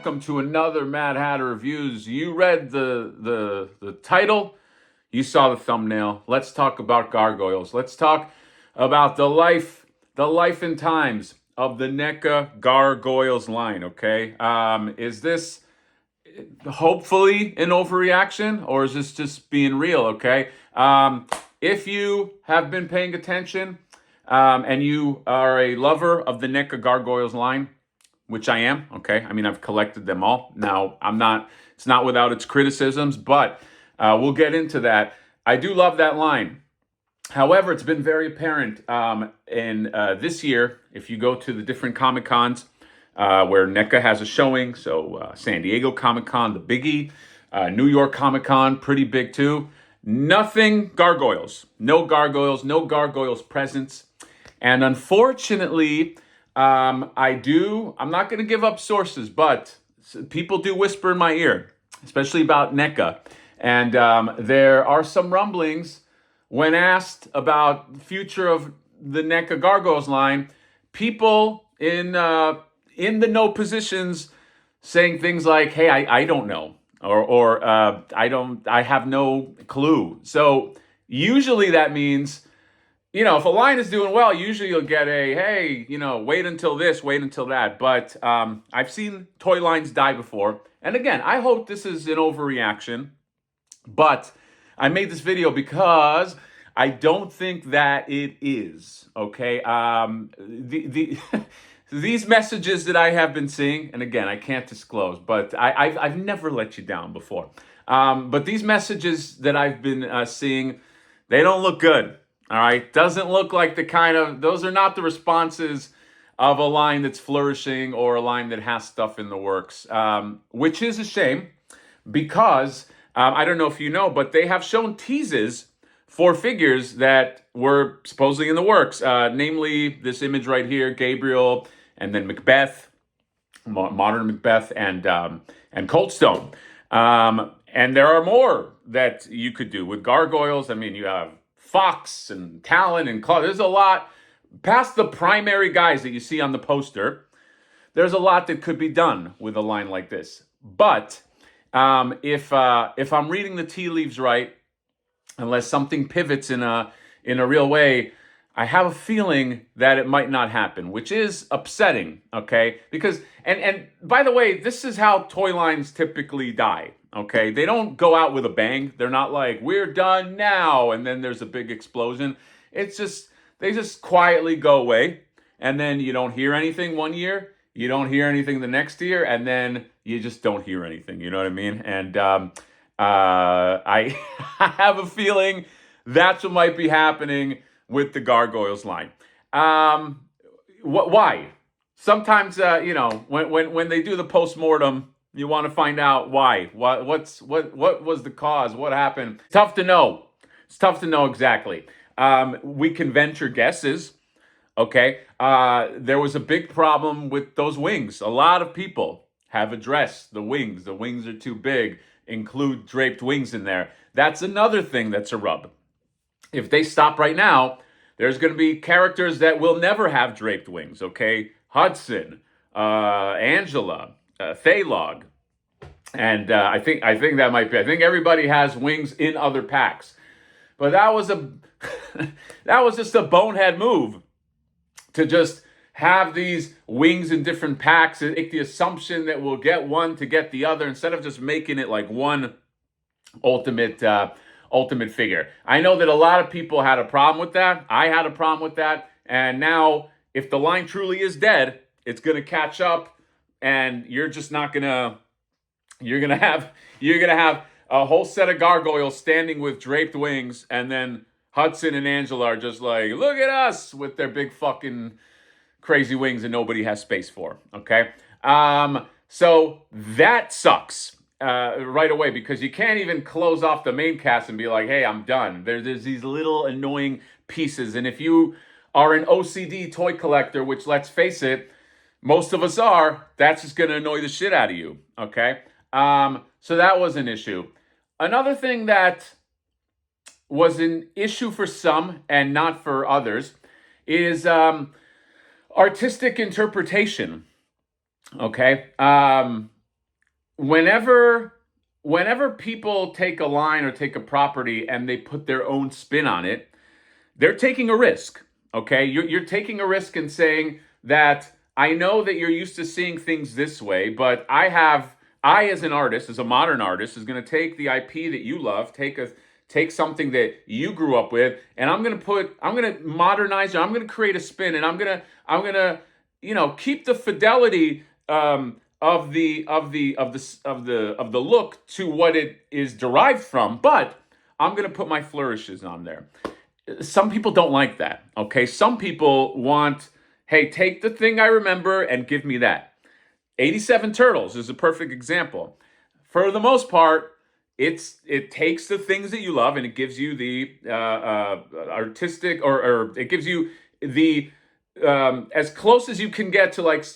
welcome to another Mad Hatter Reviews. You read the title, you saw the thumbnail. Let's talk about gargoyles. Let's talk about the life and times of the NECA Gargoyles line, okay? Is this hopefully an overreaction, or is this just being real, okay? If you have been paying attention and you are a lover of the NECA Gargoyles line, which I am, okay? I mean, I've collected them all. Now, it's not without its criticisms, but we'll get into that. I do love that line. However, it's been very apparent in this year, if you go to the different Comic-Cons where NECA has a showing, so San Diego Comic-Con, the biggie, New York Comic-Con, pretty big too. Nothing gargoyles. No gargoyles presence. And unfortunately, I'm not going to give up sources, but people do whisper in my ear, especially about NECA. And there are some rumblings when asked about the future of the NECA Gargoyles line, people in the know positions saying things like, hey, I don't know, or I have no clue. So usually that means, if a line is doing well, usually you'll get a, hey, wait until this, wait until that. But I've seen toy lines die before. And again, I hope this is an overreaction. But I made this video because I don't think that it is, okay? These messages that I have been seeing, and again, I can't disclose, but I've never let you down before. But these messages that I've been seeing, they don't look good. All right, doesn't look like those are not the responses of a line that's flourishing or a line that has stuff in the works, which is a shame because I don't know if you know, but they have shown teases for figures that were supposedly in the works, namely this image right here, Gabriel, and then Macbeth, modern Macbeth, and Cold Stone. And there are more that you could do with gargoyles. I mean, you have Fox and Talon and Claw. There's a lot past the primary guys that you see on the poster. There's a lot that could be done with a line like this. But if I'm reading the tea leaves right, unless something pivots in a real way, I have a feeling that it might not happen, which is upsetting, okay? Because, and by the way, this is how toy lines typically die, okay? They don't go out with a bang. They're not like, we're done now, and then there's a big explosion. It's just, they just quietly go away, and then you don't hear anything one year, you don't hear anything the next year, and then you just don't hear anything, you know what I mean? And I have a feeling that's what might be happening with the Gargoyles line. Why? Sometimes, when they do the post-mortem, you want to find out why. What was the cause? What happened? Tough to know. It's tough to know exactly. We can venture guesses. Okay. There was a big problem with those wings. A lot of people have addressed the wings. The wings are too big. Include draped wings in there. That's another thing that's a rub. If they stop right now, there's going to be characters that will never have draped wings, okay? Hudson, Angela, Thaylog. And I think that might be. I think everybody has wings in other packs. But that was just a bonehead move to just have these wings in different packs and make the assumption that we'll get one to get the other instead of just making it like one ultimate figure. I know that a lot of people had a problem with that. I had a problem with that. And now if the line truly is dead, it's going to catch up and you're just not going to, you're going to have a whole set of gargoyles standing with draped wings. And then Hudson and Angela are just like, look at us with their big fucking crazy wings that nobody has space for, okay? So that sucks right away because you can't even close off the main cast and be like, hey, I'm done. There's these little annoying pieces. And if you are an OCD toy collector, which let's face it, most of us are, that's just going to annoy the shit out of you, okay? So that was an issue. Another thing that was an issue for some and not for others is artistic interpretation. Okay. whenever whenever people take a line or take a property and they put their own spin on it, they're taking a risk. Okay, you're taking a risk and saying that I know that you're used to seeing things this way, but I as an artist, as a modern artist, is going to take the IP that you love, take something that you grew up with, and I'm going to modernize it. I'm going to create a spin, and I'm going to keep the fidelity of the look to what it is derived from, but I'm going to put my flourishes on there. Some people don't like that. Okay, some people want, hey, take the thing I remember and give me that. 87 Turtles is a perfect example. For the most part, it takes the things that you love and it gives you the artistic, or it gives you the as close as you can get to like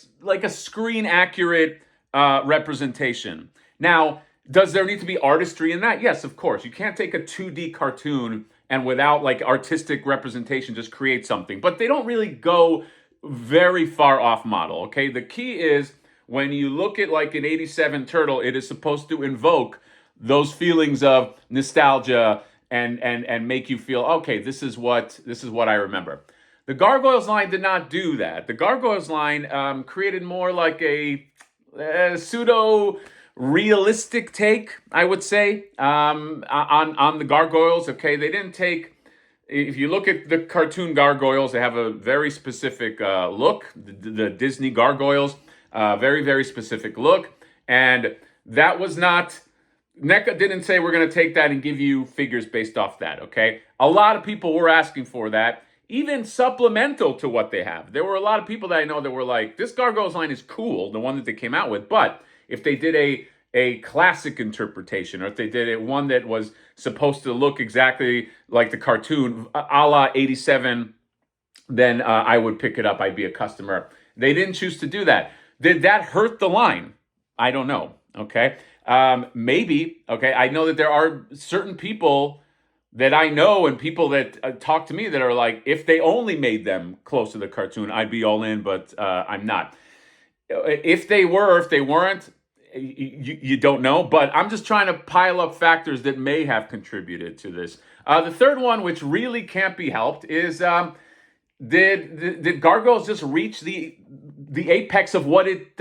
a screen accurate representation. Now, does there need to be artistry in that? Yes, of course. You can't take a 2D cartoon and without like artistic representation just create something. But they don't really go very far off model. Okay, the key is when you look at like an 87 turtle, it is supposed to invoke those feelings of nostalgia and make you feel, okay, this is what I remember. The Gargoyles line did not do that. The Gargoyles line created more like a pseudo realistic take, I would say, on the Gargoyles. Okay, they didn't take. If you look at the cartoon Gargoyles, they have a very specific look. The Disney Gargoyles, very very specific look, and that was not. NECA didn't say we're going to take that and give you figures based off that. Okay, a lot of people were asking for that, even supplemental to what they have. There were a lot of people that I know that were like, this Gargoyles line is cool, the one that they came out with, but if they did a classic interpretation, or if they did one that was supposed to look exactly like the cartoon, a la 87, then I would pick it up. I'd be a customer. They didn't choose to do that. Did that hurt the line? I don't know. Okay. Maybe. Okay. I know that there are certain people that I know and people that talk to me that are like, if they only made them close to the cartoon, I'd be all in, but I'm not. If they were, if they weren't, you don't know. But I'm just trying to pile up factors that may have contributed to this. The third one, which really can't be helped, is did Gargoyles just reach the apex of what it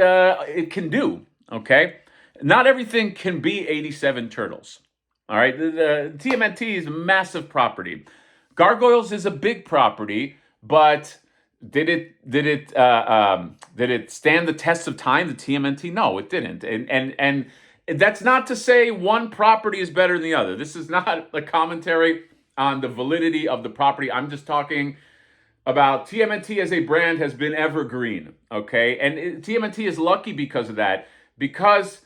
can do? Okay, not everything can be 87 Turtles. All right, the TMNT is a massive property. Gargoyles is a big property, but did it stand the test of time? The TMNT? No, it didn't. And that's not to say one property is better than the other. This is not a commentary on the validity of the property. I'm just talking about TMNT as a brand has been evergreen. Okay, and TMNT is lucky because of that, because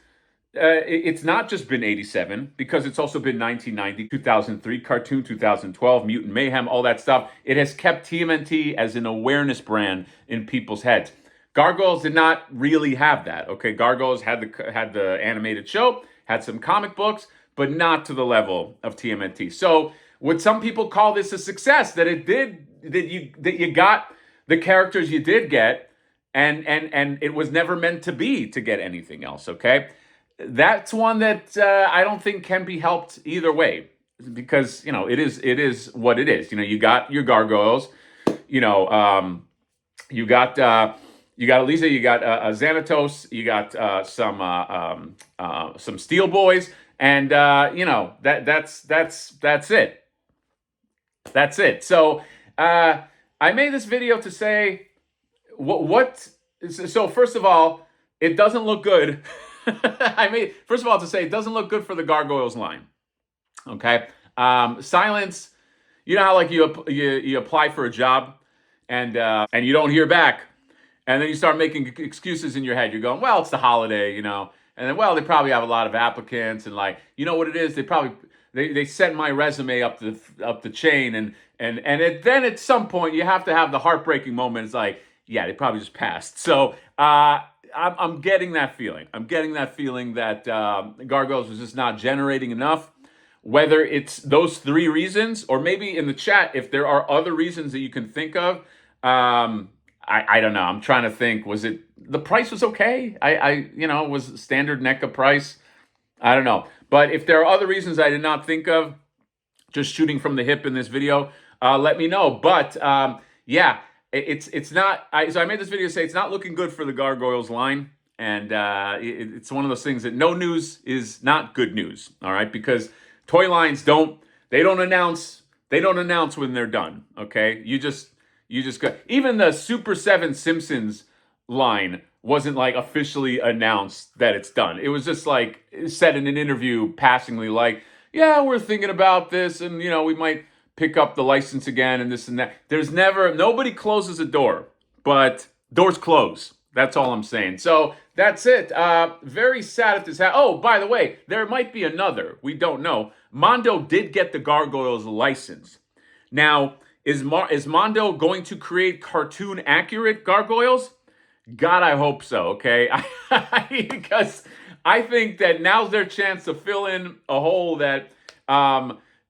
it's not just been 87, because it's also been 1990, 2003, Cartoon, 2012, Mutant Mayhem, all that stuff. It has kept TMNT as an awareness brand in people's heads. Gargoyles did not really have that. Okay, Gargoyles had the animated show, had some comic books, but not to the level of TMNT. So would some people call this a success, that it did, that you got the characters you did get, and it was never meant to be to get anything else? Okay, that's one that I don't think can be helped either way, because it is what it is. You got your Gargoyles, you got Elisa, you got Xanatos, you got some Steel Boys, and that's it. That's it. So I made this video to say what. So first of all, it doesn't look good. First of all, to say it doesn't look good for the Gargoyles line. Okay, silence. You know how like you apply for a job and you don't hear back, and then you start making excuses in your head. You're going, well, it's the holiday, and then, well, they probably have a lot of applicants, and like, you know what it is? They sent my resume up the chain, and then at some point you have to have the heartbreaking moment. It's like, yeah, they probably just passed. So I'm getting that feeling. I'm getting that feeling that Gargoyles was just not generating enough. Whether it's those three reasons, or maybe in the chat, if there are other reasons that you can think of, I don't know. I'm trying to think. Was it the price was okay? Was standard NECA price. I don't know. But if there are other reasons I did not think of, just shooting from the hip in this video, let me know. But yeah, it's not. So I made this video to say it's not looking good for the Gargoyles line, and it's one of those things that no news is not good news. All right, because toy lines don't announce when they're done. Okay, you just go. Even the Super 7 Simpsons line wasn't like officially announced that it's done. It was just like said in an interview passingly, like, yeah, we're thinking about this, and we might pick up the license again and this and that. Nobody closes a door, but doors close. That's all I'm saying. So that's it. Very sad if this happens. Oh, by the way, there might be another. We don't know. Mondo did get the Gargoyles license. Now, is Mondo going to create cartoon accurate Gargoyles? God, I hope so, okay? Because I think that now's their chance to fill in a hole that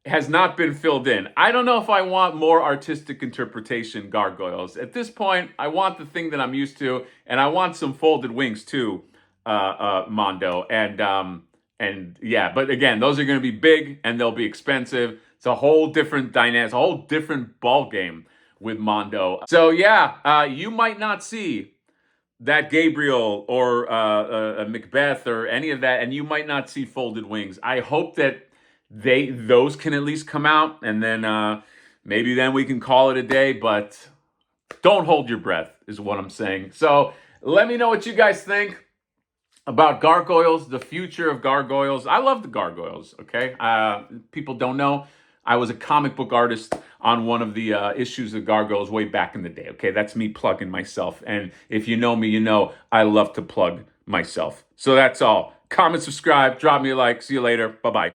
has not been filled in. I don't know if I want more artistic interpretation Gargoyles. At this point, I want the thing that I'm used to, and I want some folded wings too, Mondo. And yeah, but again, those are going to be big and they'll be expensive. It's a whole different dynamic, it's a whole different ball game with Mondo. So yeah, you might not see that Gabriel or a Macbeth or any of that, and you might not see folded wings. I hope that those can at least come out, and then maybe then we can call it a day, but don't hold your breath is what I'm saying. So let me know what you guys think about Gargoyles, the future of Gargoyles. I love the Gargoyles, okay? People don't know. I was a comic book artist on one of the issues of Gargoyles way back in the day, okay? That's me plugging myself. And if you know me, you know I love to plug myself. So that's all. Comment, subscribe, drop me a like. See you later. Bye-bye.